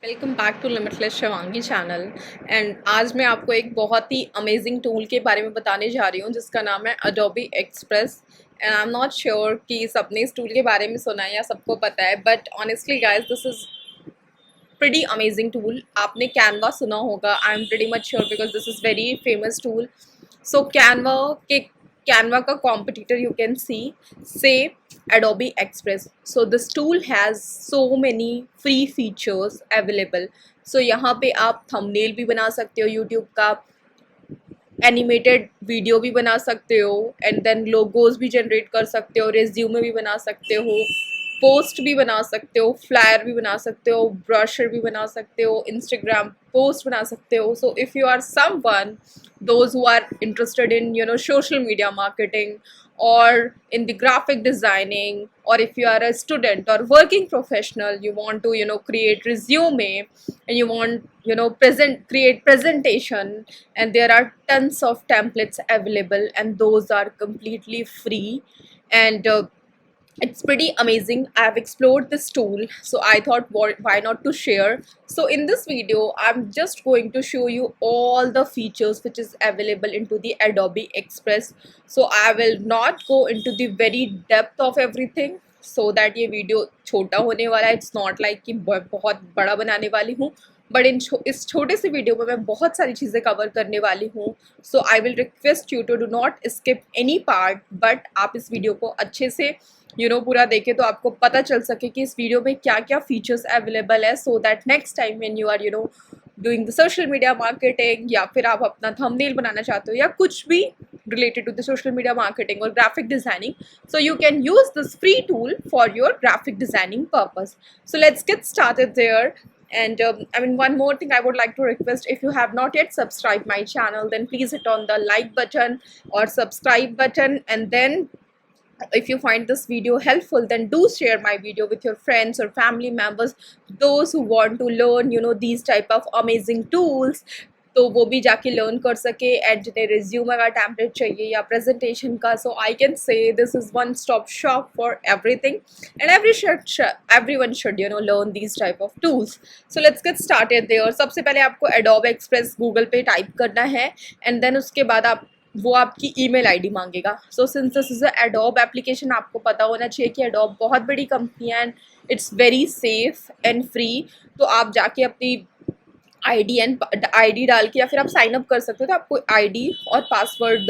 Welcome back to Limitless Shivangi channel. And आज मैं आपको एक बहुत ही अमेजिंग टूल के बारे में बताने जा रही हूँ जिसका नाम है Adobe express. And I am not sure कि सबने इस टूल के बारे में सुना है या सबको पता है, but honestly guys this is pretty amazing tool. आपने कैनवा सुना होगा, I am pretty much sure because this is very famous tool. So Canva का competitor you can see, say Adobe Express. So this tool has so many free features available. So यहाँ पे आप thumbnail भी बना सकते हो YouTube का, animated video भी बना सकते हो, एंड देन लोगोज भी जनरेट कर सकते हो, रेज्यूमे भी बना सकते हो, पोस्ट भी बना सकते हो, फ्लायर भी बना सकते हो, ब्रोशर भी बना सकते हो, इंस्टाग्राम पोस्ट बना सकते हो. So if you are someone those who are interested in social media marketing or in the graphic designing, or if you are a student or working professional, you want to create resume, and you want create presentation, and there are tons of templates available and those are completely free. And it's pretty amazing. I have explored this tool, so I thought why not to share. So in this video I'm just going to show you all the features which is available into the Adobe Express. So I will not go into the very depth of everything, so that ये video छोटा होने वाला है. It's not like कि बहुत बड़ा बनाने वाली हूँ, बट इस छोटे से वीडियो में मैं बहुत सारी चीज़ें कवर करने वाली हूँ. So I will request you to do not skip any part, but आप इस वीडियो को अच्छे से पूरा देखें तो आपको पता चल सके कि इस वीडियो में क्या क्या फीचर्स अवेलेबल है, so that next time when you are doing the social media marketing, या फिर आप अपना थंबनेल बनाना चाहते हो या कुछ भी related to the social media marketing or graphic designing, so you can use this free tool for your graphic designing purpose. So let's get started there. And one more thing I would like to request, if you have not yet subscribed my channel, then please hit on the like button or subscribe button, and then if you find this video helpful, then do share my video with your friends or family members, those who want to learn these type of amazing tools, तो वो भी जाके learn कर सके. And जिन्हें resume का template चाहिए या प्रेजेंटेशन का, so I can say this is one stop shop for everything, and everyone should learn these type of tools. So let's get started there. सबसे पहले आपको Adobe Express गूगल पे type करना है, एंड देन उसके बाद वो आपकी ईमेल आईडी मांगेगा. So since this is Adobe application, आपको पता होना चाहिए कि Adobe बहुत बड़ी कंपनी है and it's very safe and free. तो आप जाके अपनी आईडी डाल के या फिर आप साइन अप कर सकते हो, तो आपको आईडी और पासवर्ड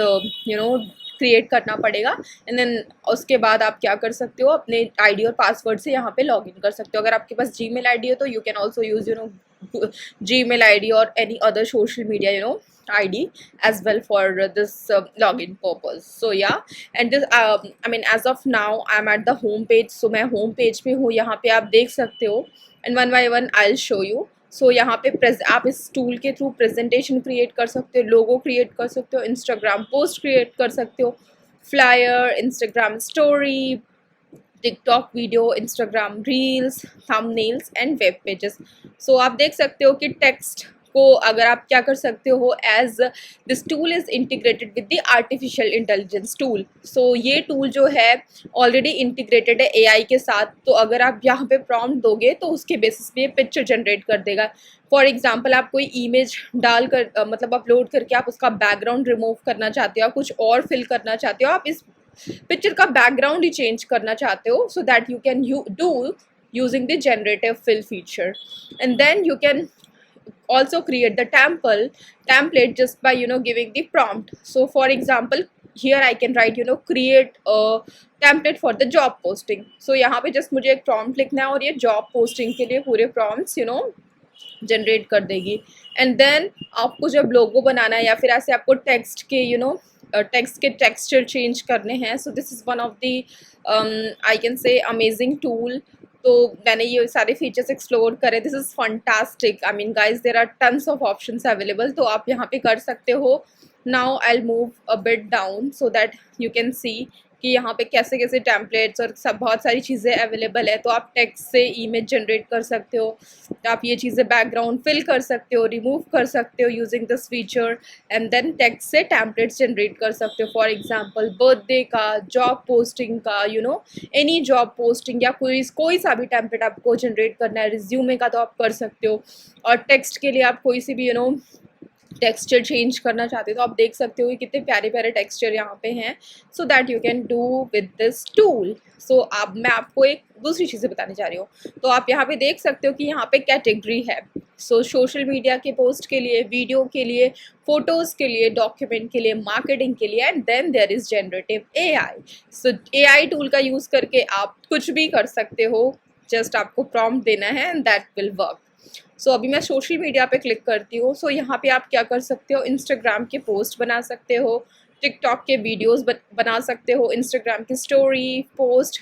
क्रिएट करना पड़ेगा. एंड देन उसके बाद आप क्या कर सकते हो, अपने आईडी और पासवर्ड से यहाँ पे लॉगिन कर सकते हो. अगर आपके पास जीमेल आईडी हो तो you can also use Gmail ID और any other social media ID as well for this login purpose. So yeah, and this as of now I'm at the home page. So मैं home page पे हूँ, यहाँ पे आप देख सकते हो, and one by one I'll show you. So यहाँ पे आप इस टूल के थ्रू प्रेजेंटेशन क्रिएट कर सकते हो, लोगो क्रिएट कर सकते हो, इंस्टाग्राम पोस्ट क्रिएट कर सकते हो, flyer, Instagram story, TikTok video, Instagram reels, thumbnails and web pages. So आप देख सकते हो कि टेक्स्ट को अगर आप क्या कर सकते हो, as this tool is integrated with the artificial intelligence tool. So ये टूल जो है ऑलरेडी इंटीग्रेटेड है एआई के साथ. तो अगर आप यहाँ पे प्रॉम्प्ट दोगे तो उसके बेसिस पे पिक्चर जनरेट कर देगा. फॉर एग्जाम्पल, आप कोई इमेज डाल कर अपलोड करके आप उसका बैकग्राउंड रिमूव करना चाहते हो, कुछ और फिल करना चाहते हो, आप इस पिक्चर का बैकग्राउंड ही चेंज करना चाहते हो, सो that you can do using the generative fill feature. And then you can also create the template just by giving the prompt. So for example, here I can write create a template for the job posting. So यहाँ पे just मुझे एक prompt लिखना है और ये job posting के लिए पूरे prompts जनरेट कर देगी. एंड देन आपको जब लोगो बनाना है या फिर ऐसे आपको टेक्स्ट के टेक्स्ट के टेक्सचर चेंज करने हैं, so this is one of the I can say amazing tool. तो मैंने ये सारे फीचर्स एक्सप्लोर करे. This is fantastic. I mean guys, there are tons of options available, तो आप यहाँ पे कर सकते हो. Now I will move a bit down so that you can see कि यहाँ पे कैसे कैसे टेम्पलेट्स और सब बहुत सारी चीज़ें अवेलेबल है। तो आप टेक्स्ट से इमेज जनरेट कर सकते हो, आप ये चीज़ें बैकग्राउंड फिल कर सकते हो, रिमूव कर सकते हो using this feature, and then text से टेम्पलेट्स जनरेट कर सकते हो। फॉर एग्जांपल बर्थडे का, जॉब पोस्टिंग का, एनी जॉब पोस्टिंग या कोई सा भी टेम्पलेट आपको जनरेट करना है, रिज्यूमे का तो आप कर सकते हो। और टेक्स्ट के लिए आप कोई सी भी टेक्सचर चेंज करना चाहते हो तो आप देख सकते हो कि कितने प्यारे प्यारे टेक्सचर यहाँ पे हैं, so that you can do with this tool. So अब मैं आपको एक दूसरी चीज़ें बताने जा रही हूँ। तो आप यहाँ पे देख सकते हो कि यहाँ पे कैटेगरी है। सो सोशल मीडिया के पोस्ट के लिए, वीडियो के लिए, फोटोज़ के लिए, डॉक्यूमेंट के लिए, मार्केटिंग के लिए, and then there is generative AI। So AI tool का यूज़ करके आप कुछ भी कर सकते हो, जस्ट आपको प्रॉम्प्ट देना है एंड दैट विल वर्क। सो अभी मैं सोशल मीडिया पे क्लिक करती हूँ। सो यहाँ पे आप क्या कर सकते हो, इंस्टाग्राम के पोस्ट बना सकते हो, टिकटॉक के वीडियोस बना सकते हो, इंस्टाग्राम की स्टोरी पोस्ट,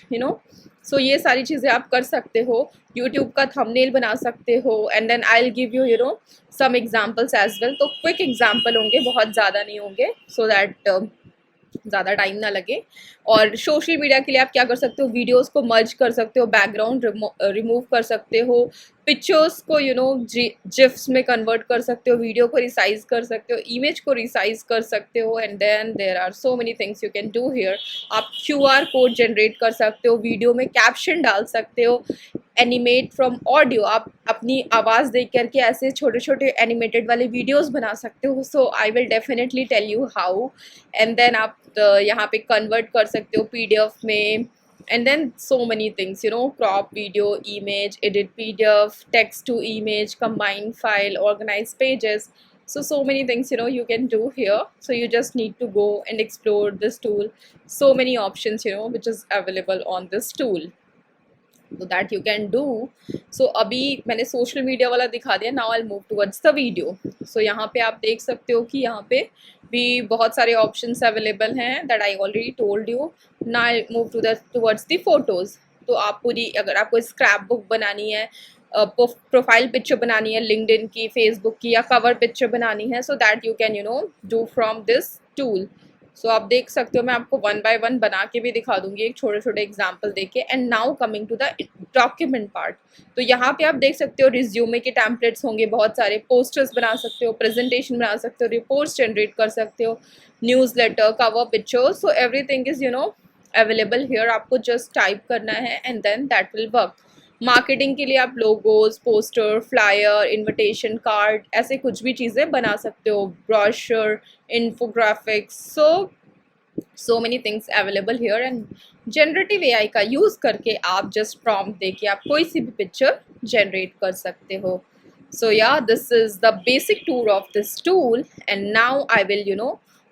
सो ये सारी चीज़ें आप कर सकते हो। यूट्यूब का थंबनेल बना सकते हो, and then I will give you some examples as well. तो क्विक एग्जांपल होंगे, बहुत ज़्यादा नहीं होंगे, सो दैट ज़्यादा टाइम ना लगे। और सोशल मीडिया के लिए आप क्या कर सकते हो, वीडियोस को मर्ज कर सकते हो, बैकग्राउंड रिमूव कर सकते हो, पिक्चर्स को जिफ्स में कन्वर्ट कर सकते हो, वीडियो को रिसाइज कर सकते हो, इमेज को रिसाइज कर सकते हो, and then there are so many things you can do here. आप QR कोड जनरेट कर सकते हो, वीडियो में कैप्शन डाल सकते हो, एनिमेट फ्रॉम ऑडियो, आप अपनी आवाज़ देख करके ऐसे छोटे छोटे एनिमेटेड वाले वीडियोस बना सकते हो। So I will definitely tell you how. And then आप यहाँ पे कन्वर्ट कर सकते हो PDF में, and then so many things, crop video, image, edit PDF, text to image, combine file, organize pages. So many things you can do here. So you just need to go and explore this tool. So many options which is available on this tool, so that you can do. So अभी मैंने social media वाला दिखा दिया, now I move towards the video. So यहाँ पे आप देख सकते हो कि यहाँ पे भी बहुत सारे ऑप्शंस अवेलेबल हैं, that I already told you. Now I move towards the photos. तो आप पूरी, अगर आपको स्क्रैप बुक बनानी है, प्रोफाइल पिक्चर बनानी है लिंक्डइन की, फेसबुक की, या कवर पिक्चर बनानी है, so that you can do from this tool. So आप देख सकते हो, मैं आपको वन बाय वन बना के भी दिखा दूंगी, एक छोटे छोटे एग्जाम्पल देके। And now coming to the document part. तो यहाँ पे आप देख सकते हो रिज्यूमे के टेम्पलेट्स होंगे बहुत सारे, पोस्टर्स बना सकते हो, प्रेजेंटेशन बना सकते हो, रिपोर्ट्स जनरेट कर सकते हो, newsletter, cover picture, so everything is available here. आपको जस्ट टाइप करना है and then that will work. Marketing के लिए आप logos, poster, flyer, invitation card, ऐसे कुछ भी चीज़ें बना सकते हो, brochure, infographics, so many things available here. And generative AI का यूज़ करके आप जस्ट प्रॉम्प्ट देके आप कोई सी भी पिक्चर जनरेट कर सकते हो। सो या this is the basic tour of this tool, and now I will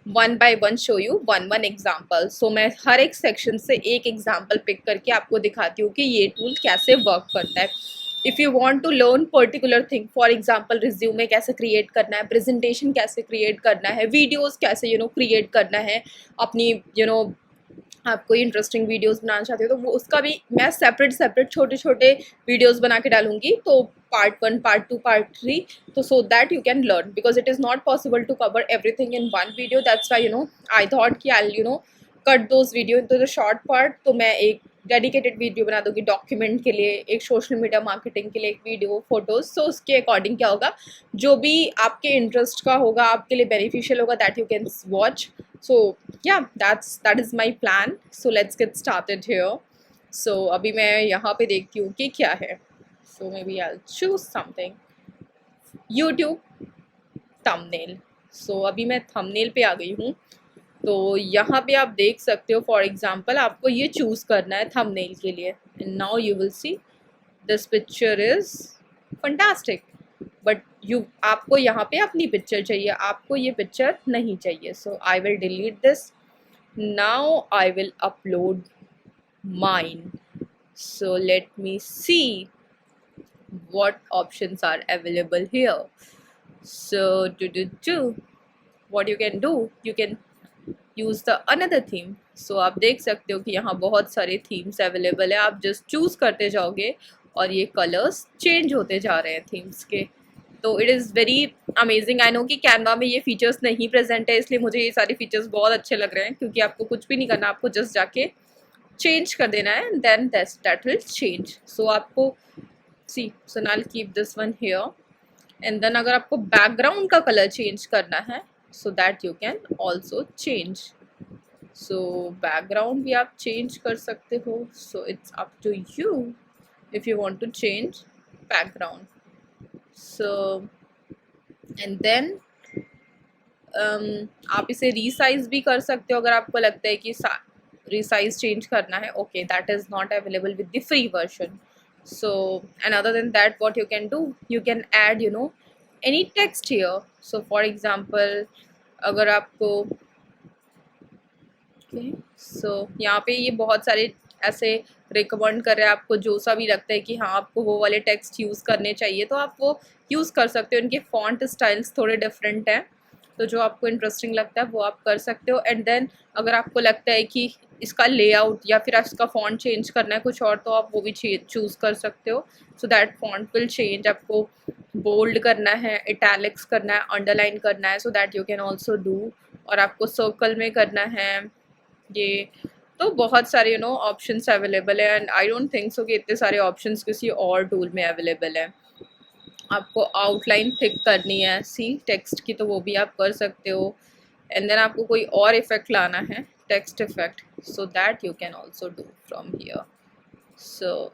one by one show you one example. So मैं हर एक सेक्शन से एक एग्जाम्पल पिक करके आपको दिखाती हूँ कि ये टूल कैसे वर्क करता है। If you want to learn particular thing, for example resume कैसे क्रिएट करना है, प्रेजेंटेशन कैसे क्रिएट करना है, वीडियोस कैसे क्रिएट करना है, अपनी आप कोई इंटरेस्टिंग वीडियोस बनाना चाहते हो तो वो उसका भी मैं सेपरेट छोटे छोटे वीडियोस बना के डालूंगी। तो पार्ट 1, पार्ट 2, पार्ट 3, तो so that you can learn, because it is not possible to cover everything in one video. That's why I thought कि I cut those video into the short part. तो मैं एक dedicated video बना दूंगी document के लिए, एक social media marketing के लिए एक वीडियो, फोटोज़। सो उसके अकॉर्डिंग क्या होगा, जो भी आपके इंटरेस्ट का होगा, आपके लिए बेनिफिशियल होगा, that you can watch. So yeah, that is my plan. So let's get started here. So अभी मैं यहाँ पे देखती हूँ कि क्या है। So maybe I'll choose something. YouTube thumbnail. So अभी मैं thumbnail पे आ गई हूँ। तो यहाँ पे आप देख सकते हो, फॉर एग्जाम्पल आपको ये चूज़ करना है thumbnail के लिए। And now you will see this picture is fantastic. But आपको यहाँ पे अपनी पिक्चर चाहिए, आपको ये पिक्चर नहीं चाहिए। So I will delete this. Now I will upload mine. So let me see what options are available here. So what you can do, you can use the another theme. So आप देख सकते हो कि यहाँ बहुत सारे themes available है, आप जस्ट चूज़ करते जाओगे और ये कलर्स चेंज होते जा रहे हैं थीम्स के। तो it is very amazing. I know कि कैनवा में ये फीचर्स नहीं प्रेजेंट है, इसलिए मुझे ये सारे फीचर्स बहुत अच्छे लग रहे हैं, क्योंकि आपको कुछ भी नहीं करना, आपको जस्ट जाके चेंज कर देना है, then that will change. So आपको see, so now keep this one here, and then अगर आपको बैकग्राउंड का कलर चेंज करना है, so that you can also change. So background भी आप चेंज कर सकते हो, so it's up to you if you want to change background. So and then आप इसे रीसाइज भी कर सकते हो अगर आपको लगता है कि रीसाइज चेंज करना है। Okay, that is not available with the free version. So and other than that what you can do, you can add any text here. So for example अगर आपको सो यहाँ पे ये बहुत सारे ऐसे रिकमेंड कर रहे हैं, आपको जो सा भी लगता है कि हाँ आपको वो वाले टेक्स्ट यूज़ करने चाहिए तो आप वो यूज़ कर सकते हो। इनके फॉन्ट स्टाइल्स थोड़े डिफरेंट हैं, तो जो आपको इंटरेस्टिंग लगता है वो आप कर सकते हो। एंड देन अगर आपको लगता है कि इसका लेआउट या फिर इसका फॉन्ट चेंज करना है कुछ और, तो आप वो भी चूज़ कर सकते हो। So that font will change. आपको बोल्ड करना है, इटैलिक्स करना है, अंडरलाइन करना है, so that you can also do. और आपको सर्कल में करना है ये, तो बहुत सारे ऑप्शंस अवेलेबल है। And I don't think so कि इतने सारे ऑप्शंस किसी और टूल में अवेलेबल है। आपको आउटलाइन थिक करनी है सी टेक्स्ट की, तो वो भी आप कर सकते हो। एंड देन आपको कोई और इफेक्ट लाना है, text effect, so that you can also do from here. So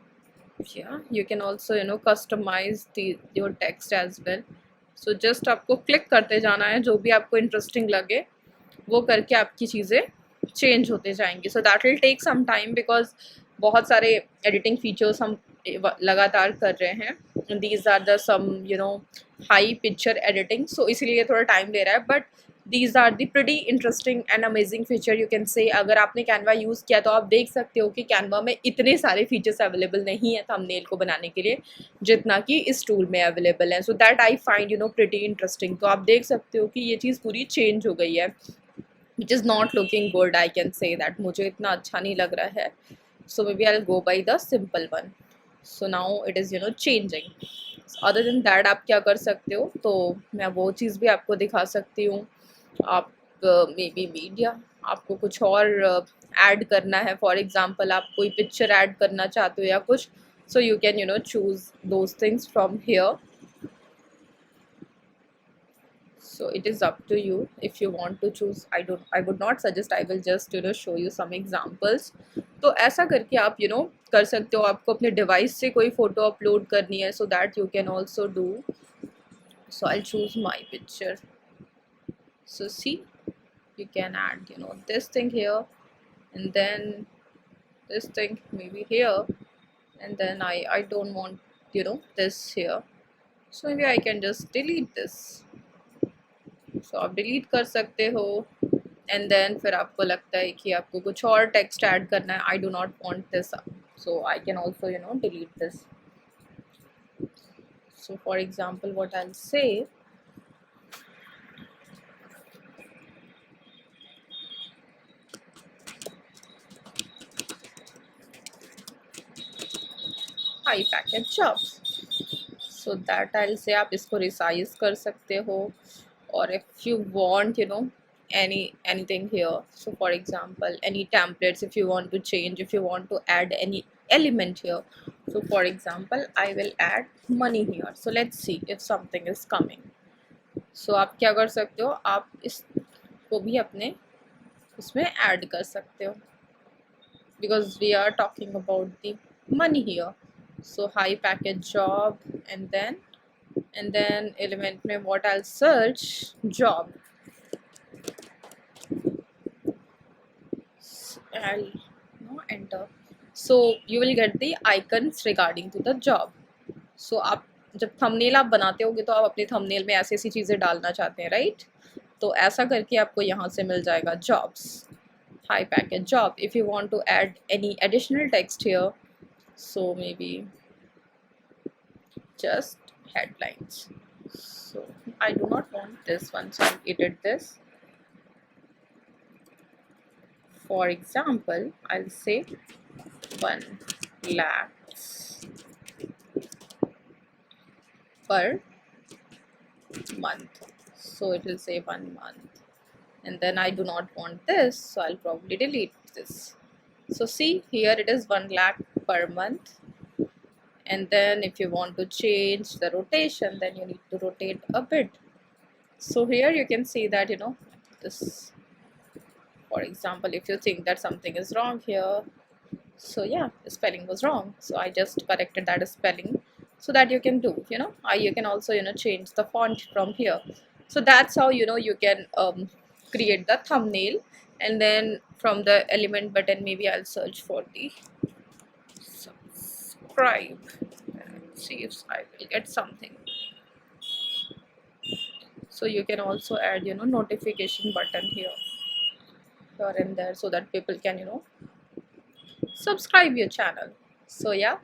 या you can also customise your text as well. So just आपको क्लिक करते जाना है, जो भी आपको इंटरेस्टिंग लगे वो करके आपकी चीज़ें चेंज होते जाएंगे। So that will take some time, because बहुत सारे एडिटिंग फीचर्स हम लगातार कर रहे हैं। These are the some high picture editing, so इसीलिए थोड़ा टाइम ले रहा है, but these are the pretty interesting and amazing feature you can say. अगर आपने कैनवा यूज़ किया तो आप देख सकते हो कि कैनवा में इतने सारे फीचर्स अवेलेबल नहीं है थंबनेल को बनाने के लिए जितना कि इस टूल में अवेलेबल है। So that I find pretty interesting. तो आप देख सकते हो कि ये चीज़ पूरी चेंज हो गई है, which is not looking good, I can say that। मुझे इतना अच्छा नहीं लग रहा है, so maybe I'll go by the simple one। so now it is changing। so other than that आप क्या कर सकते हो, तो मैं वो चीज़ भी आपको दिखा सकती हूँ। आप मे बी मीडिया, आपको कुछ और ऐड करना है, फॉर एग्जांपल आप कोई पिक्चर ऐड करना चाहते हो या कुछ, so you can choose those things from here। so it is up to you if you want to choose। I would not suggest, I will just show you some examples। तो ऐसा करके आप कर सकते हो। आपको अपने डिवाइस से कोई फ़ोटो अपलोड करनी है, so that you can also do। so I'll choose my picture। so see, you can add this thing here, and then this thing maybe here, and then I don't want this here, so maybe I can just delete this। सो आप delete कर सकते हो। And then फिर आपको लगता है कि आपको कुछ और टेक्स्ट ऐड करना है, I do not want this, so I can also delete this. So for example what I will say, high package jobs, so that I will say आप इसको रिसाइज कर सकते हो। और if you want anything here, so for example any templates, if you want to change, if you want to add any element here, so for example I will add money here। so let's see if something is coming। so आप क्या कर सकते हो, आप इसको भी अपने उसमें ऐड कर सकते हो, because we are talking about the money here। so high package job, and then element में what I'll search, job। I'll enter। so you will get the icons regarding to the job। so आप जब thumbnail आप बनाते होगे तो आप अपने thumbnail में ऐसी ऐसी चीज़ें डालना चाहते हैं, राइट? तो ऐसा करके आपको यहाँ से मिल जाएगा jobs, high package job. If you want to add any additional text here, so maybe just headlines। so I do not want this one, so I'll edit this। for example I'll say 1 lakhs per month, so it will say 1 month, and then I do not want this, so I'll probably delete this. So see here it is 1 lakh per month, and then if you want to change the rotation, then you need to rotate a bit. So here you can see that, you know, this, for example, if you think that something is wrong here, so yeah, the spelling was wrong, so I just corrected that spelling, so that you can do, you know, you can also, you know, change the font from here. So that's how, you know, you can create the thumbnail. And then from the element button, maybe I'll search for the subscribe and see if I will get something. So you can also add, you know, notification button here and there, so that people can, you know, subscribe your channel. So yeah,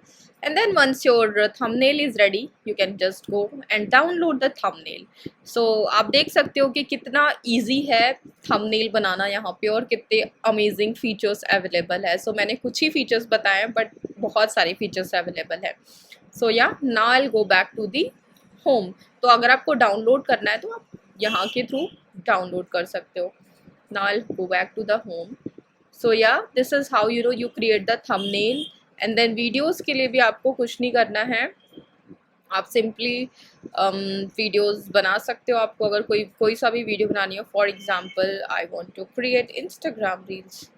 and then once your thumbnail is ready, you can just go and download the thumbnail. So आप देख सकते हो कि कितना easy है thumbnail बनाना यहाँ पे, और कितने amazing features available है. So मैंने कुछ ही features बताए हैं, but बहुत सारे features available है. So yeah, now I'll go back to the home. तो अगर आपको download करना है तो आप यहाँ के through download कर सकते हो. Now I'll go back to the home. So yeah, this is how, you know, you create the thumbnail. And then videos के लिए भी आपको कुछ नहीं करना है, आप सिंपली वीडियोस बना सकते हो. आपको अगर कोई सा भी वीडियो बनानी हो, for example I want to create Instagram reels.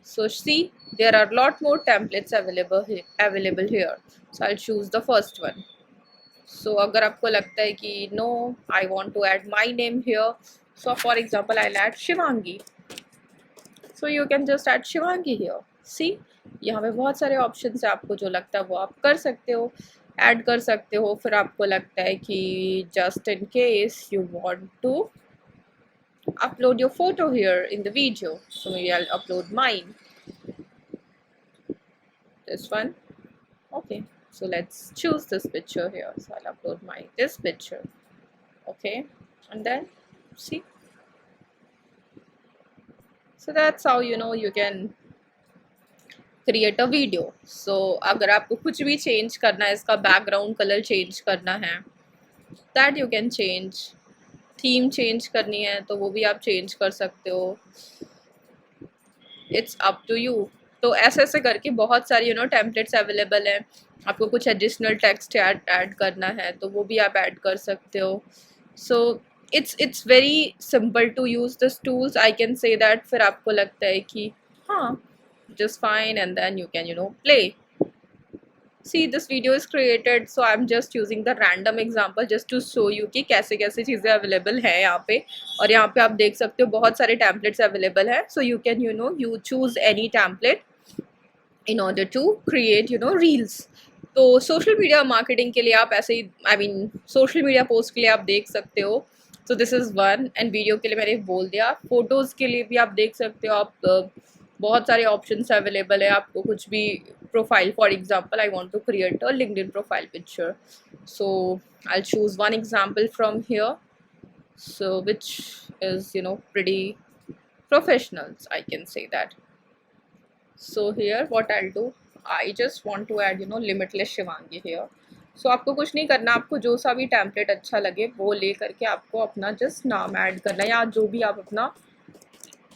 So see, there are lot more templates available here. So I'll choose the first one. So अगर आपको लगता है कि no, I want to add my name here, so for example I'll add Shivangi. So you can just add Shivangi here. See, यहाँ पे बहुत सारे options है, आपको जो लगता है वो आप कर सकते हो, ऐड कर सकते हो. फिर आपको लगता है कि just in case you want to upload your photo here in the video, so maybe I'll upload mine, this one. Okay, so let's choose this picture here. So I'll upload this picture. Okay, and then see, so that's how, you know, you can create a video. So अगर आपको कुछ भी change करना है, इसका background colour change करना है, that you can change. Theme change करनी है तो वो भी आप चेंज कर सकते हो. It's up to you. तो ऐसे ऐसे करके बहुत सारी, यू नो, टेम्पलेट्स अवेलेबल हैं. आपको कुछ एडिशनल टेक्स्ट ऐड करना है तो वो भी आप ऐड कर सकते हो. So it's very simple to use this tools, I can say that. फिर आपको लगता है कि हाँ, just fine, and then you can, you know, play. See, this video is created, so I'm just using the random example just to show you कि कैसे कैसे चीज़ें अवेलेबल हैं यहाँ पे. और यहाँ पे आप देख सकते हो बहुत सारे टेम्पलेट्स अवेलेबल हैं. So you can, you know, you choose any template in order to create, you know, reels. तो सोशल मीडिया मार्केटिंग के लिए आप ऐसे ही, I mean social media post के लिए आप देख सकते हो. So this is one. And video के लिए मैंने बोल दिया. फोटोज़ के लिए भी आप देख सकते हो. आप बहुत सारे ऑप्शंस अवेलेबल है. आपको कुछ भी profile, for example I want to create a LinkedIn profile picture, so I will choose one example from here, so which is, you know, pretty professional, I can say that. So here what I will do, I just want to add, you know, limitless Shivangi here. So आपको कुछ नहीं करना, आपको जो सा भी template अच्छा लगे वो ले करके आपको अपना जस्ट नाम ऐड करना है, या जो भी आप अपना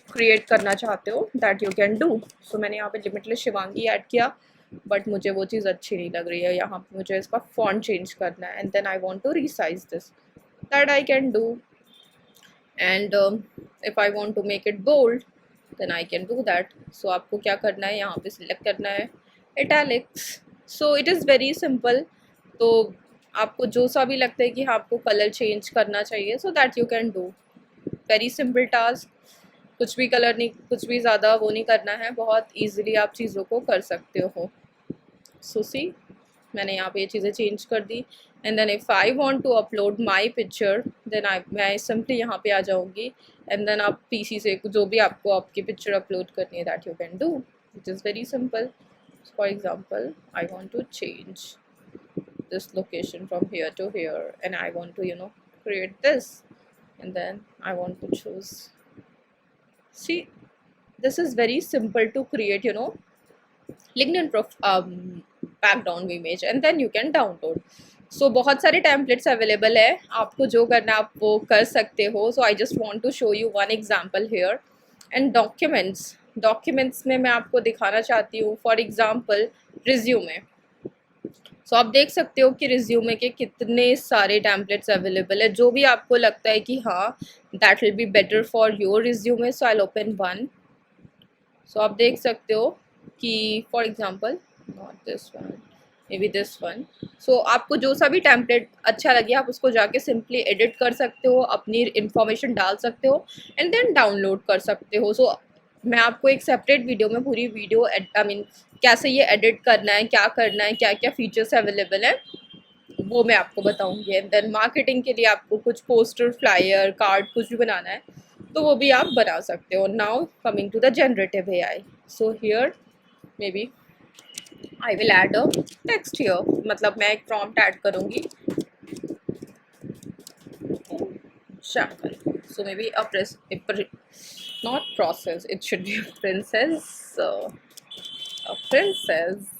क्रिएट करना चाहते हो, दैट यू कैन डू. सो मैंने यहाँ पे लिमिटलेस शिवांगी ऐड किया, बट मुझे वो चीज़ अच्छी नहीं लग रही है. यहाँ पे मुझे इसका फॉन्ट चेंज करना है, and then I want to resize this, that I can do. And if I want to make it bold, then I can do that. So आपको क्या करना है, यहाँ पे सिलेक्ट करना है italics. So it is very simple. तो आपको जो सा भी लगता है कि हाँ आपको कलर चेंज करना चाहिए, सो that you can do. Very simple task. कुछ भी कलर नहीं, कुछ भी ज़्यादा वो नहीं करना है, बहुत इजीली आप चीज़ों को कर सकते हो. सो सी, मैंने यहाँ पे ये चीज़ें चेंज कर दी. And then if I want to upload my picture, then मैं सिंपली यहाँ पे आ जाऊँगी. एंड देन आप पीसी से जो भी आपको आपकी पिक्चर अपलोड करनी है, that you can do. It is very simple. For example, I want to change this location from here to here, and I want to, you know, create this, and then I want to choose. See, this is very simple to create, you know, LinkedIn background image, and then you can download. सो बहुत सारे templates available है, आपको जो करना है आप वो कर सकते हो. So I just want to show you one example here. And documents में मैं आपको दिखाना चाहती हूँ, फॉर एग्जांपल रिज्यूमे. सो आप देख सकते हो कि रिज्यूमे के कितने सारे टेम्पलेट्स अवेलेबल है, जो भी आपको लगता है कि हाँ that will be better for your resume. So I open one. So आप देख सकते हो कि for example not this one, maybe this one. So आपको जो सा भी टेम्पलेट अच्छा लगे आप उसको जाके सिंपली एडिट कर सकते हो, अपनी इंफॉर्मेशन डाल सकते हो एंड देन डाउनलोड कर सकते हो. सो मैं आपको एक सेपरेट वीडियो में पूरी वीडियो आई मीन कैसे ये एडिट करना है, क्या करना है, क्या क्या फीचर्स अवेलेबल है, वो मैं आपको बताऊंगी. एंड देन मार्केटिंग के लिए आपको कुछ पोस्टर, फ्लायर, कार्ड कुछ भी बनाना है तो वो भी आप बना सकते हो. Now coming to the generative AI. So here maybe I will add a text here, मतलब मैं एक प्रॉम्प्ट ऐड करूँगी jungle. So maybe not process, it should be a princess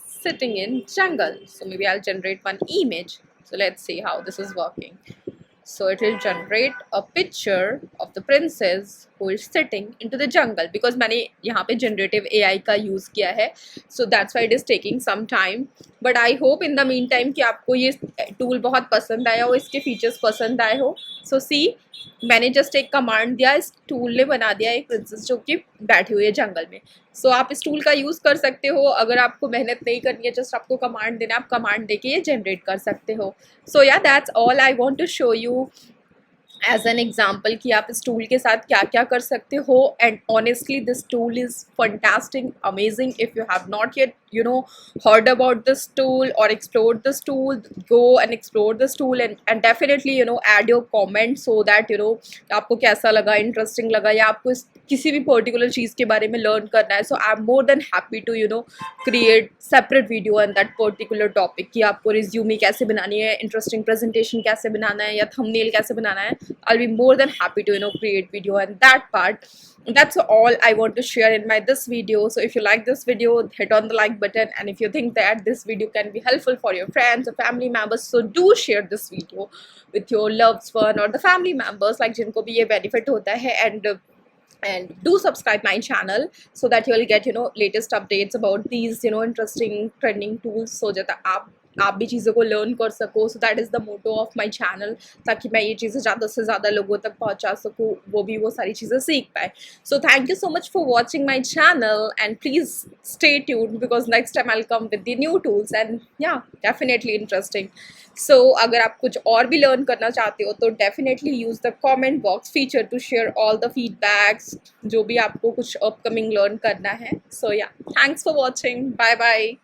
sitting in jungle. So maybe I'll generate one image. So let's see how this is working. So it will generate a picture of the princess who is sitting into the jungle, because मैंने यहाँ पे generative AI का use किया है. So that's why it is taking some time. But I hope in the meantime कि आपको ये tool बहुत पसंद आया हो, इसके features पसंद आए हो. So see, मैंने जस्ट एक कमांड दिया, इस टूल ने बना दिया एक प्रिंसेस जो कि बैठी हुई है जंगल में. सो आप इस टूल का यूज़ कर सकते हो. अगर आपको मेहनत नहीं करनी है, जस्ट आपको कमांड देना, आप कमांड देके ये जनरेट कर सकते हो. So yeah that's all I want to show you as an example कि आप इस टूल के साथ क्या क्या कर सकते हो. And honestly this tool is fantastic, amazing. If you have not yet heard about this tool or explored this tool, go and explore this tool and definitely add your comment so that आपको कैसा लगा, interesting लगा, या आपको किसी भी particular चीज़ के बारे में लर्न करना है. So I am more than happy to create separate video on that particular topic कि आपको रिज्यूमे कैसे बनानी है, इंटरेस्टिंग प्रेजेंटेशन कैसे बनाना है, या थंबनेल कैसे बनाना है. I will be more than happy to create video on that part. That's all I want to share in my this video. So if you like this video, hit on the like button, and if you think that this video can be helpful for your friends or family members, so do share this video with your loved one or the family members like जिनको भी ये benefit होता है. And do subscribe my channel so that you will get latest updates about these interesting trending tools, so that आप भी चीज़ों को learn कर सको. So that is the motto of my channel, ताकि मैं ये चीज़ें ज़्यादा से ज़्यादा लोगों तक पहुंचा सकूँ, वो भी वो सारी चीज़ें सीख पाए. So thank you so much for watching my channel and please stay tuned because next time I will come with the new tools and या डेफिनेटली इंटरेस्टिंग. सो अगर आप कुछ और भी लर्न करना चाहते हो तो definitely use the comment box feature to share all the feedbacks, जो भी आपको कुछ अपकमिंग लर्न करना है. So yeah thanks for watching, bye bye.